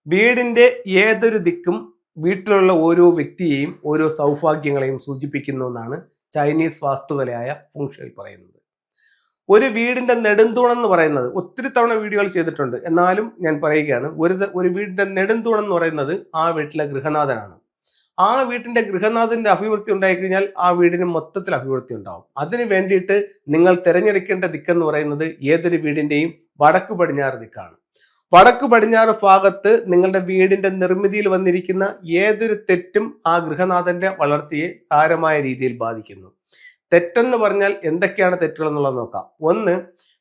വീടിന്റെ ഏതൊരു ദിക്കും വീട്ടിലുള്ള ഓരോ വ്യക്തിയെയും ഓരോ സൗഭാഗ്യങ്ങളെയും സൂചിപ്പിക്കുന്നു എന്നാണ് ചൈനീസ് വാസ്തുകലയായ ഫുങ്ഷുയി പറയുന്നത്. ഒരു വീടിന്റെ നെടുന്തൂണെന്ന് പറയുന്നത് ഒത്തിരി തവണ വീഡിയോകൾ ചെയ്തിട്ടുണ്ട്, എന്നാലും ഞാൻ പറയുകയാണ്. ഒരു വീടിന്റെ നെടുന്തൂണെന്ന് പറയുന്നത് ആ വീട്ടിലെ ഗൃഹനാഥനാണ്. ആ വീട്ടിന്റെ ഗൃഹനാഥന്റെ അഭിവൃദ്ധി ഉണ്ടായിക്കഴിഞ്ഞാൽ ആ വീടിന് മൊത്തത്തിൽ അഭിവൃദ്ധി ഉണ്ടാവും. അതിനു വേണ്ടിയിട്ട് നിങ്ങൾ തിരഞ്ഞെടുക്കേണ്ട ദിക്കെന്ന് പറയുന്നത് ഏതൊരു വീടിന്റെയും വടക്ക് പടിഞ്ഞാറ് ദിക്കാണ്. വടക്ക് പടിഞ്ഞാറ് ഭാഗത്ത് നിങ്ങളുടെ വീടിന്റെ നിർമ്മിതിയിൽ വന്നിരിക്കുന്ന ഏതൊരു തെറ്റും ആ ഗൃഹനാഥന്റെ വളർച്ചയെ സാരമായ രീതിയിൽ ബാധിക്കുന്നു. തെറ്റെന്ന് പറഞ്ഞാൽ എന്തൊക്കെയാണ് തെറ്റുകൾ എന്നുള്ളത് നോക്കാം. ഒന്ന്,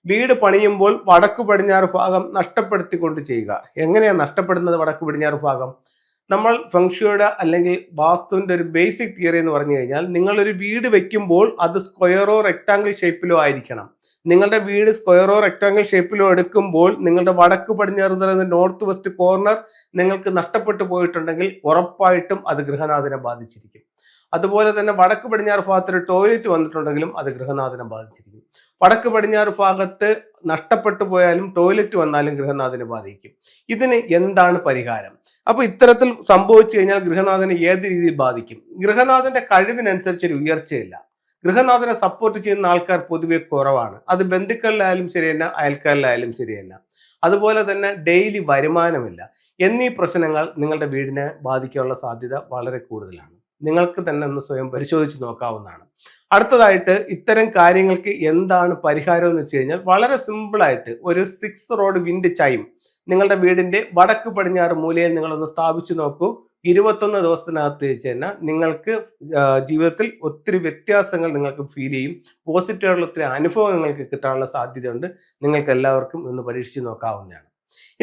വീട് പണിയുമ്പോൾ വടക്ക് പടിഞ്ഞാറ് ഭാഗം നഷ്ടപ്പെടുത്തിക്കൊണ്ട് ചെയ്യുക. എങ്ങനെയാണ് നഷ്ടപ്പെടുന്നത് വടക്ക് പടിഞ്ഞാറ് ഭാഗം? നമ്മൾ ഫെങ്ഷുയുടെ അല്ലെങ്കിൽ വാസ്തുവിന്റെ ഒരു ബേസിക് തിയറി എന്ന് പറഞ്ഞു കഴിഞ്ഞാൽ, നിങ്ങളൊരു വീട് വെക്കുമ്പോൾ അത് സ്ക്വയറോ റെക്ടാങ്കിൾ ഷേപ്പിലോ ആയിരിക്കണം. നിങ്ങളുടെ വീട് സ്ക്വയറോ റെക്ടാങ്കിൾ ഷേപ്പിലോ എടുക്കുമ്പോൾ നിങ്ങളുടെ വടക്ക് പടിഞ്ഞാറ് പറയുന്ന നോർത്ത് വെസ്റ്റ് കോർണർ നിങ്ങൾക്ക് നഷ്ടപ്പെട്ടു പോയിട്ടുണ്ടെങ്കിൽ ഉറപ്പായിട്ടും അത് ഗൃഹനാഥനെ ബാധിച്ചിരിക്കും. അതുപോലെ തന്നെ വടക്ക് പടിഞ്ഞാറ് ഭാഗത്ത് ഒരു ടോയ്ലറ്റ് വന്നിട്ടുണ്ടെങ്കിലും അത് ഗൃഹനാഥനെ ബാധിച്ചിരിക്കും. വടക്ക് പടിഞ്ഞാറ് ഭാഗത്ത് നഷ്ടപ്പെട്ടു പോയാലും ടോയ്ലറ്റ് വന്നാലും ഗൃഹനാഥനെ ബാധിക്കും. ഇതിന് എന്താണ് പരിഹാരം? അപ്പൊ ഇത്തരത്തിൽ സംഭവിച്ചു കഴിഞ്ഞാൽ ഗൃഹനാഥനെ ഏത് രീതിയിൽ ബാധിക്കും? ഗൃഹനാഥന്റെ കഴിവിനനുസരിച്ച് ഒരു ഉയർച്ചയില്ല. ഗൃഹനാഥനെ സപ്പോർട്ട് ചെയ്യുന്ന ആൾക്കാർ പൊതുവെ കുറവാണ്. അത് ബന്ധുക്കളിലായാലും ശരി തന്നെ, അയൽക്കാരിലായാലും ശരി തന്നെ. അതുപോലെ തന്നെ ഡെയിലി വരുമാനമില്ല എന്നീ പ്രശ്നങ്ങൾ നിങ്ങളുടെ വീടിനെ ബാധിക്കാനുള്ള സാധ്യത വളരെ കൂടുതലാണ്. നിങ്ങൾക്ക് തന്നെ ഒന്ന് സ്വയം പരിശോധിച്ച് നോക്കാവുന്നതാണ്. അടുത്തതായിട്ട് ഇത്തരം കാര്യങ്ങൾക്ക് എന്താണ് പരിഹാരം എന്ന് വെച്ച് കഴിഞ്ഞാൽ, വളരെ സിമ്പിളായിട്ട് ഒരു 6 റോഡ് വിൻഡ് ചൈം നിങ്ങളുടെ വീടിന്റെ വടക്ക് പടിഞ്ഞാറ് മൂലയിൽ നിങ്ങളൊന്ന് സ്ഥാപിച്ചു നോക്കൂ. 21 ദിവസത്തിനകത്ത് വെച്ച് തന്നെ നിങ്ങൾക്ക് ജീവിതത്തിൽ ഒത്തിരി വ്യത്യാസങ്ങൾ നിങ്ങൾക്ക് ഫീൽ ചെയ്യും. പോസിറ്റീവായിട്ടുള്ള ഒത്തിരി അനുഭവം നിങ്ങൾക്ക് കിട്ടാനുള്ള സാധ്യതയുണ്ട്. നിങ്ങൾക്ക് എല്ലാവർക്കും ഒന്ന് പരീക്ഷിച്ച് നോക്കാവുന്നതാണ്.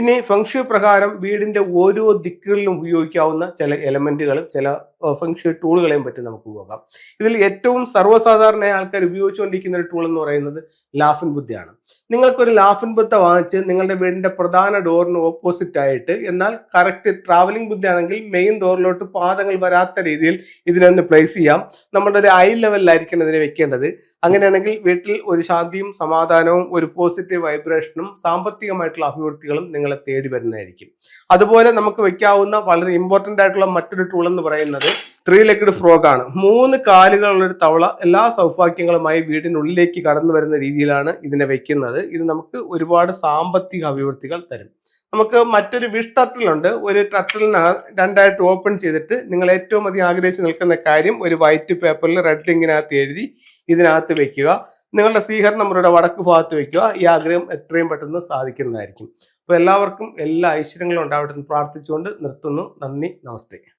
ഇനി ഫെങ്ഷുയി പ്രകാരം വീടിന്റെ ഓരോ ദിക്കുകളിലും ഉപയോഗിക്കാവുന്ന ചില എലമെന്റുകളും ചില ഫെങ്ഷുയി ടൂളുകളെയും പറ്റി നമുക്ക് പോകാം. ഇതിൽ ഏറ്റവും സർവ്വസാധാരണ ആൾക്കാർ ഉപയോഗിച്ചുകൊണ്ടിരിക്കുന്ന ഒരു ടൂൾ എന്ന് പറയുന്നത് ലാഫിൻ ബുദ്ധയാണ്. നിങ്ങൾക്കൊരു ലാഫിൻ ബുദ്ധ വാങ്ങിച്ച് നിങ്ങളുടെ വീടിന്റെ പ്രധാന ഡോറിന് ഓപ്പോസിറ്റ് ആയിട്ട്, എന്നാൽ കറക്റ്റ് ട്രാവലിംഗ് ബുദ്ധയാണെങ്കിൽ മെയിൻ ഡോറിലോട്ട് പാദങ്ങൾ വരാത്ത രീതിയിൽ ഇതിനൊന്ന് പ്ലേസ് ചെയ്യാം. നമ്മുടെ ഒരു ഐ ലെവലിലായിരിക്കണം ഇതിനെ വെക്കേണ്ടത്. അങ്ങനെയാണെങ്കിൽ വീട്ടിൽ ഒരു ശാന്തിയും സമാധാനവും ഒരു പോസിറ്റീവ് വൈബ്രേഷനും സാമ്പത്തികമായിട്ടുള്ള അഭിവൃദ്ധികളും നിങ്ങളെ തേടി വരുന്നതായിരിക്കും. അതുപോലെ നമുക്ക് വെക്കാവുന്ന വളരെ ഇമ്പോർട്ടന്റ് ആയിട്ടുള്ള മറ്റൊരു ടൂൾ എന്ന് പറയുന്നത് 3 ലെഗ്ഡ് ഫ്രോഗ് ആണ്. 3 കാലുകളുള്ള ഒരു തവള എല്ലാ സൗഭാഗ്യങ്ങളുമായി വീടിനുള്ളിലേക്ക് കടന്നു വരുന്ന രീതിയിലാണ് ഇതിനെ വെക്കുന്നത്. ഇത് നമുക്ക് ഒരുപാട് സാമ്പത്തിക അഭിവൃദ്ധികൾ തരും. നമുക്ക് മറ്റൊരു വിഷ് ടർട്ടിലുണ്ട്. ഒരു ടർട്ടിലിന് 2ആയിട്ട് ഓപ്പൺ ചെയ്തിട്ട് നിങ്ങൾ ഏറ്റവും അധികം ആഗ്രഹിച്ച് നിൽക്കുന്ന കാര്യം ഒരു വൈറ്റ് പേപ്പറിൽ റെഡ് ലിങ്കിനകത്ത് എഴുതി ഇതിനകത്ത് വെക്കുക. നിങ്ങളുടെ സ്വീകരണം അവരുടെ വടക്ക് ഭാഗത്ത് വെക്കുക. ഈ ആഗ്രഹം എത്രയും പെട്ടെന്ന് സാധിക്കുന്നതായിരിക്കും. അപ്പോൾ എല്ലാവർക്കും എല്ലാ ഐശ്വര്യങ്ങളും ഉണ്ടാവട്ടെ എന്ന് പ്രാർത്ഥിച്ചുകൊണ്ട് നിർത്തുന്നു. നന്ദി, നമസ്തേ.